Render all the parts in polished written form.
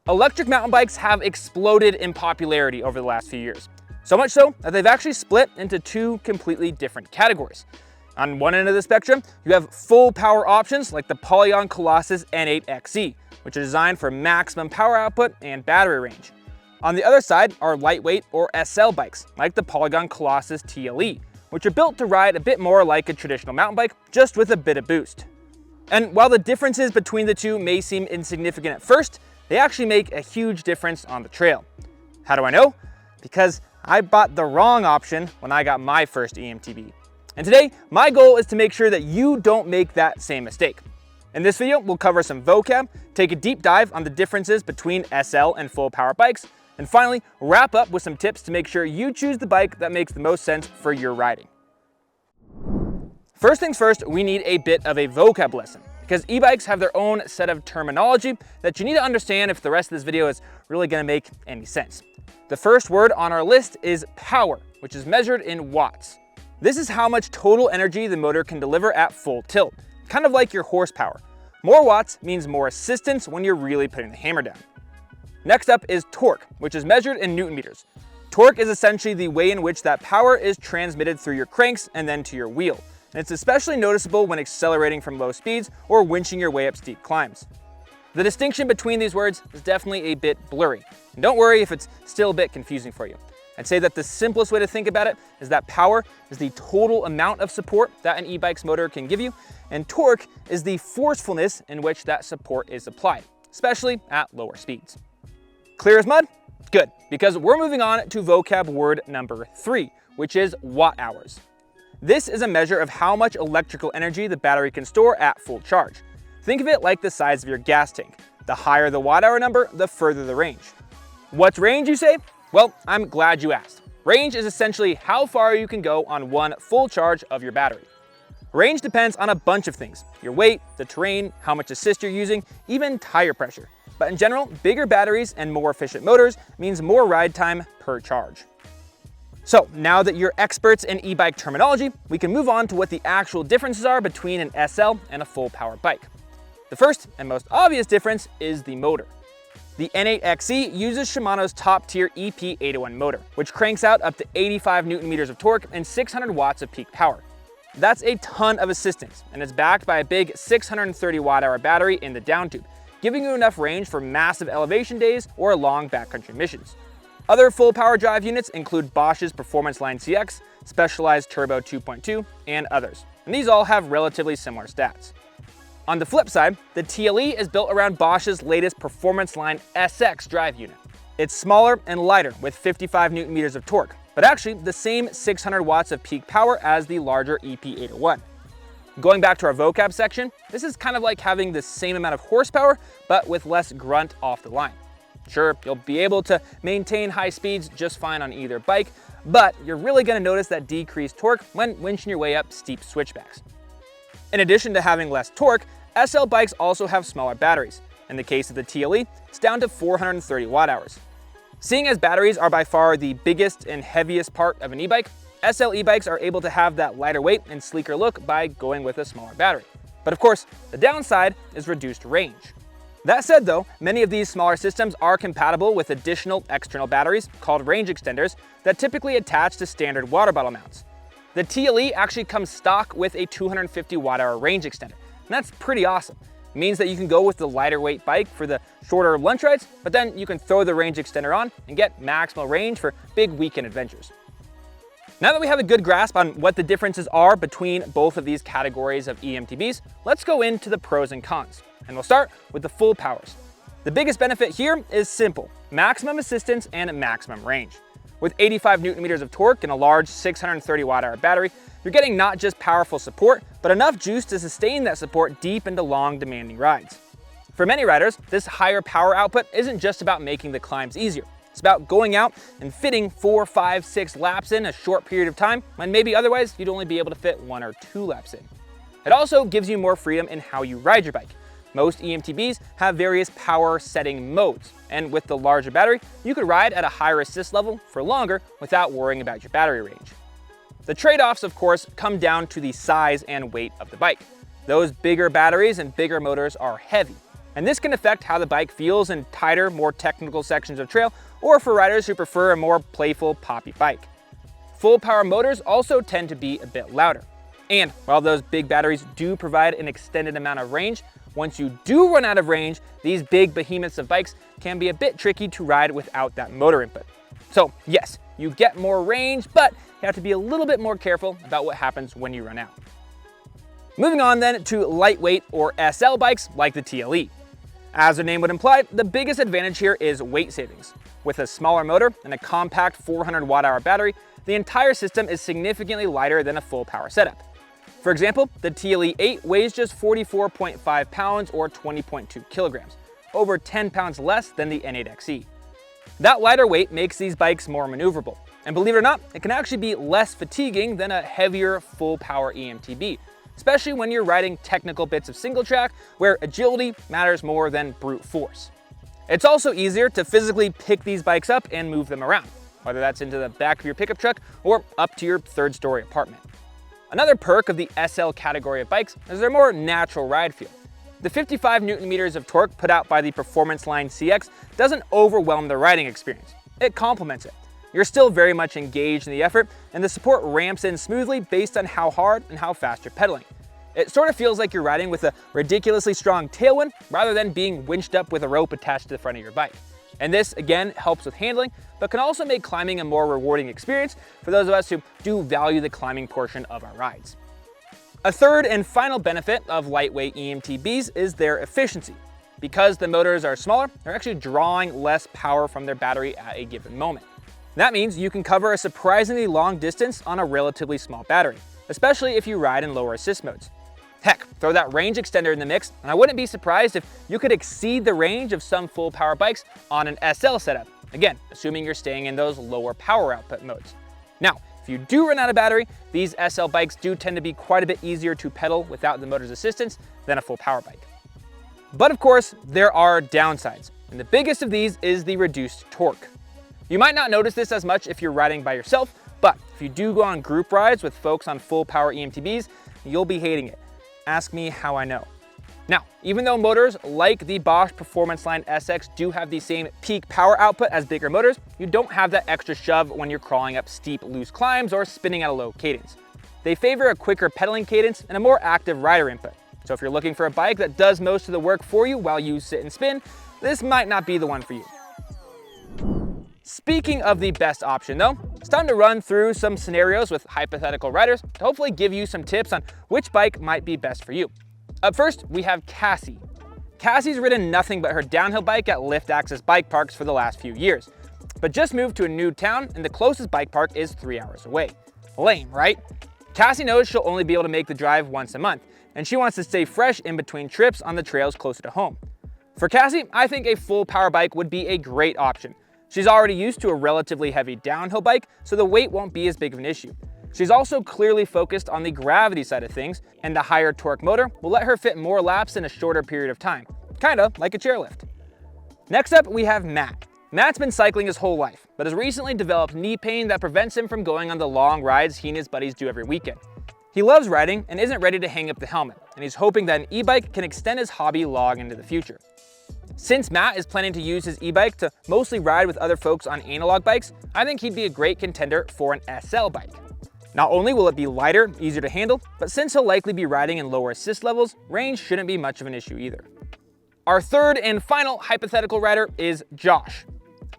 Electric mountain bikes have exploded in popularity over the last few years. So much so that they've actually split into two completely different categories. On one end of the spectrum, you have full power options like the Polygon Colossus N8XE, which are designed for maximum power output and battery range. On the other side are lightweight or SL bikes like the Polygon Colossus TLE, which are built to ride a bit more like a traditional mountain bike, just with a bit of boost. And while the differences between the two may seem insignificant at first, they actually make a huge difference on the trail. How do I know? Because I bought the wrong option when I got my first eMTB. And today, my goal is to make sure that you don't make that same mistake. In this video, we'll cover some vocab, take a deep dive on the differences between SL and full power bikes, and finally, wrap up with some tips to make sure you choose the bike that makes the most sense for your riding. First things first, we need a bit of a vocab lesson, because e-bikes have their own set of terminology that you need to understand if the rest of this video is really going to make any sense. The first word on our list is power, which is measured in watts. This is how much total energy the motor can deliver at full tilt, kind of like your horsepower. More watts means more assistance when you're really putting the hammer down. Next up is torque, which is measured in Newton meters. Torque is essentially the way in which that power is transmitted through your cranks and then to your wheel. And it's especially noticeable when accelerating from low speeds or winching your way up steep climbs. The distinction between these words is definitely a bit blurry, and don't worry if it's still a bit confusing for you. I'd say that the simplest way to think about it is that power is the total amount of support that an e-bike's motor can give you, and torque is the forcefulness in which that support is applied, especially at lower speeds. Clear as mud? Good, because we're moving on to vocab word number 3, which is watt hours. This is a measure of how much electrical energy the battery can store at full charge. Think of it like the size of your gas tank. The higher the watt hour number, the further the range. What's range, you say? Well, I'm glad you asked. Range is essentially how far you can go on one full charge of your battery. Range depends on a bunch of things: your weight, the terrain, how much assist you're using, even tire pressure. But in general, bigger batteries and more efficient motors means more ride time per charge. So now that you're experts in e-bike terminology, we can move on to what the actual differences are between an SL and a full power bike. The first and most obvious difference is the motor. The N8XE uses Shimano's top-tier EP801 motor, which cranks out up to 85 Newton meters of torque and 600 watts of peak power. That's a ton of assistance, and it's backed by a big 630 watt-hour battery in the down tube, giving you enough range for massive elevation days or long backcountry missions. Other full power drive units include Bosch's Performance Line CX, Specialized Turbo 2.2, and others, and these all have relatively similar stats. On the flip side, the TLE is built around Bosch's latest Performance Line SX drive unit. It's smaller and lighter with 55 Newton meters of torque, but actually the same 600 watts of peak power as the larger EP801. Going back to our vocab section, this is kind of like having the same amount of horsepower, but with less grunt off the line. Sure, you'll be able to maintain high speeds just fine on either bike, but you're really going to notice that decreased torque when winching your way up steep switchbacks. In addition to having less torque, SL bikes also have smaller batteries. In the case of the TLE, it's down to 430 watt hours. Seeing as batteries are by far the biggest and heaviest part of an e-bike, SL e-bikes are able to have that lighter weight and sleeker look by going with a smaller battery. But of course, the downside is reduced range. That said though, many of these smaller systems are compatible with additional external batteries called range extenders that typically attach to standard water bottle mounts. The TLE actually comes stock with a 250 watt-hour range extender, and that's pretty awesome. It means that you can go with the lighter weight bike for the shorter lunch rides, but then you can throw the range extender on and get maximal range for big weekend adventures. Now that we have a good grasp on what the differences are between both of these categories of eMTBs, let's go into the pros and cons. And we'll start with the full powers. The biggest benefit here is simple: maximum assistance and maximum range. With 85 Newton meters of torque and a large 630 watt-hour battery, you're getting not just powerful support, but enough juice to sustain that support deep into long, demanding rides. For many riders, this higher power output isn't just about making the climbs easier. It's about going out and fitting 4, 5, 6 laps in a short period of time, when maybe otherwise you'd only be able to fit 1 or 2 laps in. It also gives you more freedom in how you ride your bike. Most eMTBs have various power setting modes, and with the larger battery, you could ride at a higher assist level for longer without worrying about your battery range. The trade-offs, of course, come down to the size and weight of the bike. Those bigger batteries and bigger motors are heavy. And this can affect how the bike feels in tighter, more technical sections of trail, or for riders who prefer a more playful, poppy bike. Full power motors also tend to be a bit louder. And while those big batteries do provide an extended amount of range, once you do run out of range, these big behemoths of bikes can be a bit tricky to ride without that motor input. So yes, you get more range, but you have to be a little bit more careful about what happens when you run out. Moving on then to lightweight or SL bikes like the TLE. As their name would imply, the biggest advantage here is weight savings. With a smaller motor and a compact 400 watt-hour battery, the entire system is significantly lighter than a full power setup. For example, the TLE 8 weighs just 44.5 pounds or 20.2 kilograms, over 10 pounds less than the N8XE. That lighter weight makes these bikes more maneuverable, and believe it or not, it can actually be less fatiguing than a heavier full power eMTB, especially when you're riding technical bits of single track where agility matters more than brute force. It's also easier to physically pick these bikes up and move them around, whether that's into the back of your pickup truck or up to your third-story apartment. Another perk of the SL category of bikes is their more natural ride feel. The 55 Nm of torque put out by the Performance Line CX doesn't overwhelm the riding experience. It complements it. You're still very much engaged in the effort, and the support ramps in smoothly based on how hard and how fast you're pedaling. It sort of feels like you're riding with a ridiculously strong tailwind rather than being winched up with a rope attached to the front of your bike. And this, again, helps with handling, but can also make climbing a more rewarding experience for those of us who do value the climbing portion of our rides. A third and final benefit of lightweight eMTBs is their efficiency. Because the motors are smaller, they're actually drawing less power from their battery at a given moment. That means you can cover a surprisingly long distance on a relatively small battery, especially if you ride in lower assist modes. Heck, throw that range extender in the mix, and I wouldn't be surprised if you could exceed the range of some full power bikes on an SL setup. Again, assuming you're staying in those lower power output modes. Now, if you do run out of battery, these SL bikes do tend to be quite a bit easier to pedal without the motor's assistance than a full power bike. But of course, there are downsides, and the biggest of these is the reduced torque. You might not notice this as much if you're riding by yourself, but if you do go on group rides with folks on full power eMTBs, you'll be hating it. Ask me how I know. Now, even though motors like the Bosch Performance Line SX do have the same peak power output as bigger motors, you don't have that extra shove when you're crawling up steep, loose climbs or spinning at a low cadence. They favor a quicker pedaling cadence and a more active rider input. So if you're looking for a bike that does most of the work for you while you sit and spin, this might not be the one for you. Speaking of the best option though, it's time to run through some scenarios with hypothetical riders to hopefully give you some tips on which bike might be best for you. Up first, we have Cassie. Cassie's ridden nothing but her downhill bike at lift access bike parks for the last few years, but just moved to a new town and the closest bike park is 3 hours away. Lame, right? Cassie knows she'll only be able to make the drive once a month, and she wants to stay fresh in between trips on the trails closer to home. For Cassie, I think a full power bike would be a great option. She's already used to a relatively heavy downhill bike, so the weight won't be as big of an issue. She's also clearly focused on the gravity side of things, and the higher torque motor will let her fit more laps in a shorter period of time, kinda like a chairlift. Next up, we have Matt. Matt's been cycling his whole life, but has recently developed knee pain that prevents him from going on the long rides he and his buddies do every weekend. He loves riding and isn't ready to hang up the helmet, and he's hoping that an e-bike can extend his hobby long into the future. Since Matt is planning to use his e-bike to mostly ride with other folks on analog bikes, I think he'd be a great contender for an SL bike. Not only will it be lighter, easier to handle, but since he'll likely be riding in lower assist levels, range shouldn't be much of an issue either. Our third and final hypothetical rider is Josh.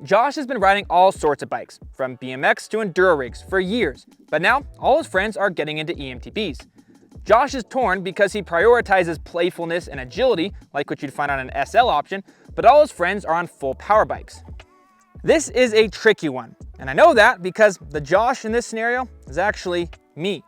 Josh has been riding all sorts of bikes, from BMX to enduro rigs, for years, but now all his friends are getting into eMTBs. Josh is torn because he prioritizes playfulness and agility, like what you'd find on an SL option, but all his friends are on full power bikes. This is a tricky one, and I know that because the Josh in this scenario is actually me.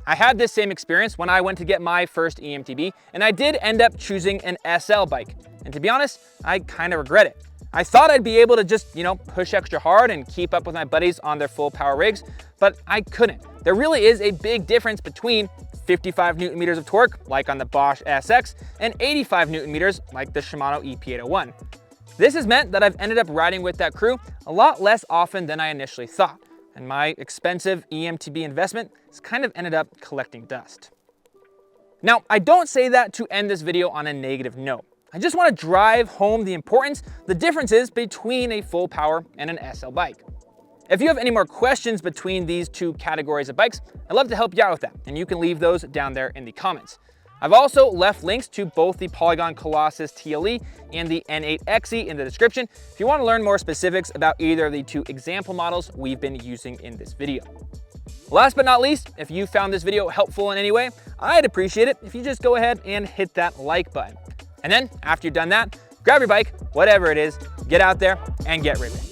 I had this same experience when I went to get my first eMTB, and I did end up choosing an SL bike. And to be honest, I kind of regret it. I thought I'd be able to just, push extra hard and keep up with my buddies on their full power rigs, but I couldn't. There really is a big difference between 55 Nm of torque, like on the Bosch SX, and 85 Nm, like the Shimano EP801. This has meant that I've ended up riding with that crew a lot less often than I initially thought, and my expensive eMTB investment has kind of ended up collecting dust. Now, I don't say that to end this video on a negative note. I just want to drive home the differences between a full power and an SL bike. If you have any more questions between these two categories of bikes, I'd love to help you out with that, and you can leave those down there in the comments. I've also left links to both the Polygon Colossus TLE and the N8XE in the description if you want to learn more specifics about either of the two example models we've been using in this video. Last but not least, if you found this video helpful in any way, I'd appreciate it if you just go ahead and hit that like button. And then after you've done that, grab your bike, whatever it is, get out there and get ripping.